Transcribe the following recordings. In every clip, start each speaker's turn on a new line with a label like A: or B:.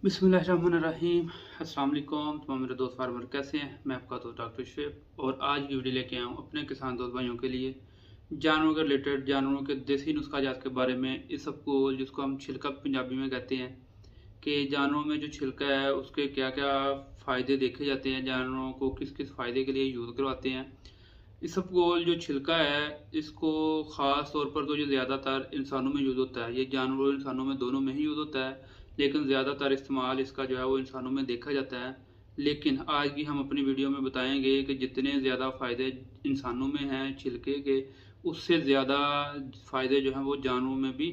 A: बिस्मिल्लाहिर्रहमानिर्रहीम। अस्सलाम वालेकुम तमाम मेरे दोस्त फार्मर कैसे हैं। मैं आपका दोस्त डॉक्टर शुएब और आज की वीडियो लेके आया हूँ अपने किसान दोस्त भाइयों के लिए जानवरों के रिलेटेड जानवरों के देसी नुस्खा जात के बारे में। इस सबको जिसको हम छिलका पंजाबी में कहते हैं कि जानवरों में जो छिलका है उसके क्या क्या फ़ायदे देखे जाते हैं, जानवरों को किस किस फ़ायदे के लिए यूज़ करवाते हैं। इस सबको जो छिलका है इसको ख़ास तौर पर तो जो ज़्यादातर इंसानों में यूज़ होता है, ये जानवरों और इंसानों में दोनों में ही यूज़ होता है, लेकिन ज़्यादातर इस्तेमाल इसका जो है वो इंसानों में देखा जाता है। लेकिन आज की हम अपनी वीडियो में बताएंगे कि जितने ज़्यादा फ़ायदे इंसानों में हैं छिलके के, उससे ज़्यादा फ़ायदे जो हैं वो जानवरों में भी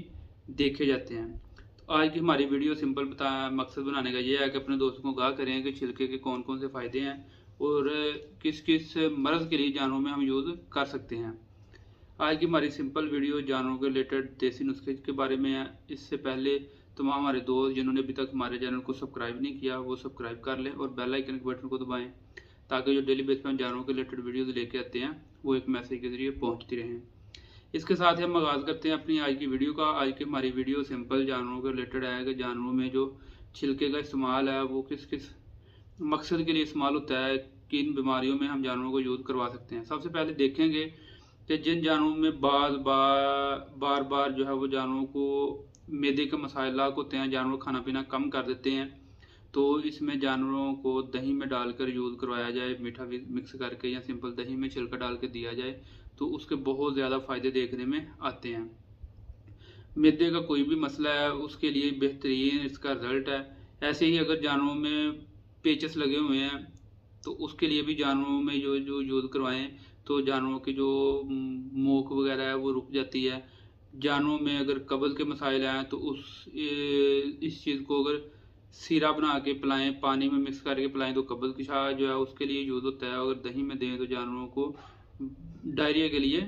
A: देखे जाते हैं। तो आज की हमारी वीडियो सिंपल मकसद बनाने का ये है कि अपने दोस्तों को आगाह करें कि छिलके के कौन कौन से फ़ायदे हैं और किस किस मर्ज़ के लिए जानवरों में हम यूज़ कर सकते हैं। आज की हमारी सिंपल वीडियो जानवरों के रिलेटेड देसी नुस्खे के बारे में है। इससे पहले तमाम हमारे दोस्त जिन्होंने अभी तक हमारे चैनल को सब्सक्राइब नहीं किया वो सब्सक्राइब कर लें और बेल आइकन के बटन को दबाएं ताकि जो डेली बेस पर हम जानवरों के रिलेटेड वीडियोज़ लेके आते हैं वो एक मैसेज के ज़रिए पहुँचती रहें। इसके साथ ही हम आगाज़ करते हैं अपनी आज की वीडियो का। आज की हमारी वीडियो सिंपल जानवरों के रिलेटेड है कि जानवरों में जो छिलके का इस्तेमाल है वो किस किस मकसद के लिए इस्तेमाल होता है, किन बीमारियों में हम जानवरों को यूज़ करवा सकते हैं। सबसे पहले देखेंगे कि जिन जानवरों में बार बार जो है वो जानवरों को मैदे के मसाइल होते हैं, जानवर खाना पीना कम कर देते हैं, तो इसमें जानवरों को दही में डालकर यूज़ करवाया जाए, मीठा मिक्स करके या सिंपल दही में छिलका डाल के दिया जाए तो उसके बहुत ज़्यादा फ़ायदे देखने में आते हैं। मैदे का कोई भी मसला है उसके लिए बेहतरीन इसका रिजल्ट है। ऐसे ही अगर जानवरों में पेचस लगे हुए हैं तो उसके लिए भी जानवरों में जो जो यूज़ करवाएं तो जानवरों की जो मोख वगैरह है वो रुक जाती है। जानवरों में अगर कब्ज़ के मसाइल हैं तो इस चीज़ को अगर सीरा बना के पिलाएं, पानी में मिक्स करके पिलाएं तो कब्ज़ की शाह जो है उसके लिए यूज़ होता है। अगर दही में दें तो जानवरों को डायरिया के लिए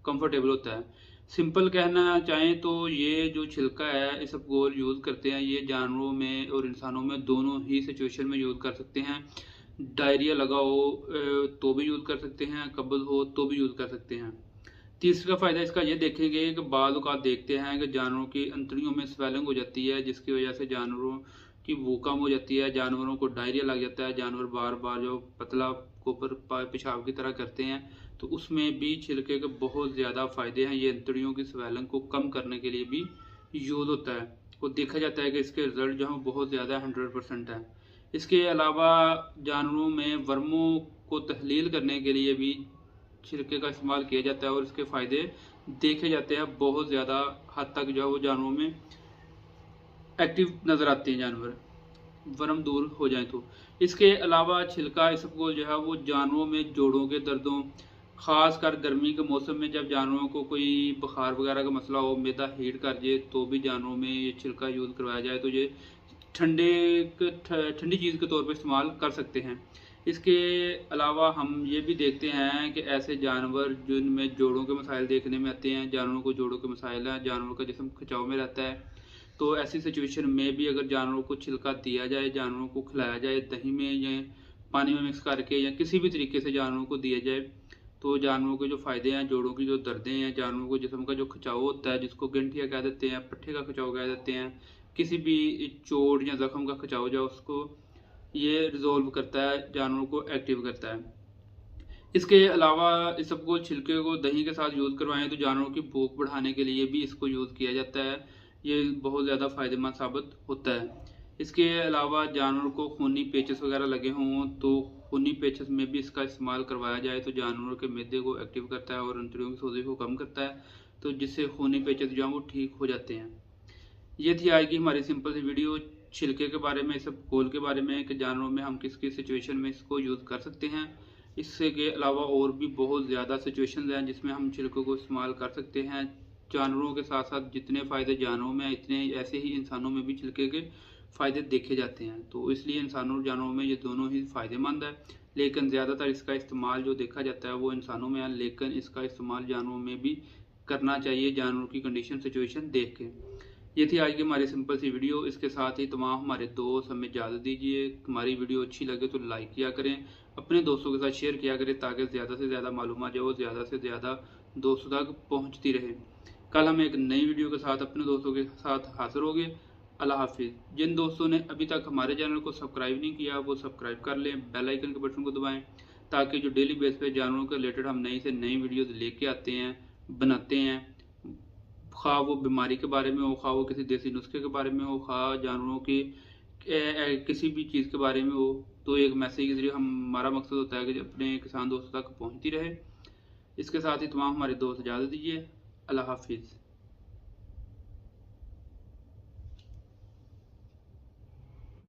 A: कंफर्टेबल होता है। सिंपल कहना चाहें तो ये जो छिलका है इस सबको यूज़ करते हैं, ये जानवरों में और इंसानों में दोनों ही सिचुएशन में यूज़ कर सकते हैं। डायरिया लगा हो तो भी यूज़ कर सकते हैं, कब्ज़ हो तो भी यूज़ कर सकते हैं। तीसरा फ़ायदा इसका ये देखेंगे कि बाज़ औक़ात देखते हैं कि जानवरों की अंतड़ियों में स्वेलिंग हो जाती है जिसकी वजह से जानवरों की वो कम हो जाती है, जानवरों को डायरिया लग जाता है, जानवर बार बार जो पतला को पर पेशाब की तरह करते हैं, तो उसमें भी छिलके के बहुत ज़्यादा फ़ायदे हैं। ये अंतड़ियों की स्वेलिंग को कम करने के लिए भी यूज़ होता है और देखा जाता है कि इसके रिज़ल्ट जो हैं बहुत ज़्यादा 100% है। इसके अलावा जानवरों में वर्मों को तहलील करने के लिए भी छिलके का इस्तेमाल किया जाता है और इसके फ़ायदे देखे जाते हैं। बहुत ज़्यादा हद तक जो है वो जानवरों में एक्टिव नज़र आते हैं, जानवर वर्म दूर हो जाए तो। इसके अलावा छिलका इसको जो है वो जानवरों में जोड़ों के दर्दों, ख़ास कर गर्मी के मौसम में जब जानवरों को कोई बुखार वगैरह का मसला हो, मैदा हीट कर जाए तो भी जानवरों में ये छिलका यूज़ करवाया जाए तो ये ठंडी चीज़ के तौर पर इस्तेमाल कर सकते हैं। इसके अलावा हम ये भी देखते हैं कि ऐसे जानवर जिनमें जोड़ों के मसाइल देखने में आते हैं, जानवरों को जोड़ों के मसाइल हैं, जानवरों का जिस्म खिंचाव में रहता है, तो ऐसी सिचुएशन में भी अगर जानवरों को छिलका दिया जाए, जानवरों को खिलाया जाए दही में या पानी में मिक्स करके या किसी भी तरीके से जानवरों को दिया जाए तो जानवरों के जो फ़ायदे हैं, जोड़ों की जो दर्दें हैं, जानवरों को जिस्म का जो खिंचाव होता है जिसको गंठिया कह देते हैं, पट्ठे का खिंचाव कह देते हैं, किसी भी चोट या ज़ख्म का खिंचाव जो उसको ये रिजॉल्व करता है, जानवरों को एक्टिव करता है। इसके अलावा इस सबको छिलके को दही के साथ यूज़ करवाएं तो जानवरों की भूख बढ़ाने के लिए भी इसको यूज़ किया जाता है। ये बहुत ज़्यादा फ़ायदेमंद साबित होता है। इसके अलावा जानवर को खूनी पेचस वगैरह लगे हों तो खूनी पेचस में भी इसका इस्तेमाल करवाया जाए तो जानवरों के मैदे को एक्टिव करता है और अंतड़ियों की सोजी को कम करता है, तो जिससे खूनी पेचस जो हैं वो ठीक हो जाते हैं। ये थी आज की हमारी सिंपल सी वीडियो छिलके के बारे में, सब गोल के बारे में कि जानवरों में हम किस किस सिचुएशन में इसको यूज़ कर सकते हैं। इससे के अलावा और भी बहुत ज़्यादा सिचुएशंस हैं जिसमें हम छिलकों को इस्तेमाल कर सकते हैं। जानवरों के साथ साथ जितने फ़ायदे जानवरों में इतने ऐसे ही इंसानों में भी छिलके के फ़ायदे देखे जाते हैं, तो इसलिए इंसानों और जानवरों में ये दोनों ही फ़ायदेमंद है। लेकिन ज़्यादातर इसका इस्तेमाल जो देखा जाता है वो इंसानों में है, लेकिन इसका इस्तेमाल जानवरों में भी करना चाहिए जानवरों की कंडीशन सिचुएशन देख के। ये थी आज की हमारी सिंपल सी वीडियो। इसके साथ ही तमाम हमारे दोस्त हमें इजाज़त दीजिए। हमारी वीडियो अच्छी लगे तो लाइक किया करें, अपने दोस्तों के साथ शेयर किया करें ताकि ज़्यादा से ज़्यादा मालूमात जो ज़्यादा से ज़्यादा दोस्तों तक पहुँचती रहे। कल हम एक नई वीडियो के साथ अपने दोस्तों के साथ हाजिर होंगे। अल्लाह हाफिज़। जिन दोस्तों ने अभी तक हमारे चैनल को सब्सक्राइब नहीं किया वो सब्सक्राइब कर लें, बेल आइकन के बटन को दबाएं, ताकि जो डेली बेस पे जानवरों के रिलेटेड हम नई से नई वीडियोस लेके आते हैं, बनाते हैं, खा वो बीमारी के बारे में हो, खा वो किसी देसी नुस्खे के बारे में हो, खा जानवरों की किसी भी चीज़ के बारे में हो, तो एक मैसेज के जरिए हमारा मकसद होता है कि अपने किसान दोस्तों तक पहुँचती रहे। इसके साथ ही तमाम हमारे दोस्त इजाज़त दीजिए। अल्लाह हाफिज़।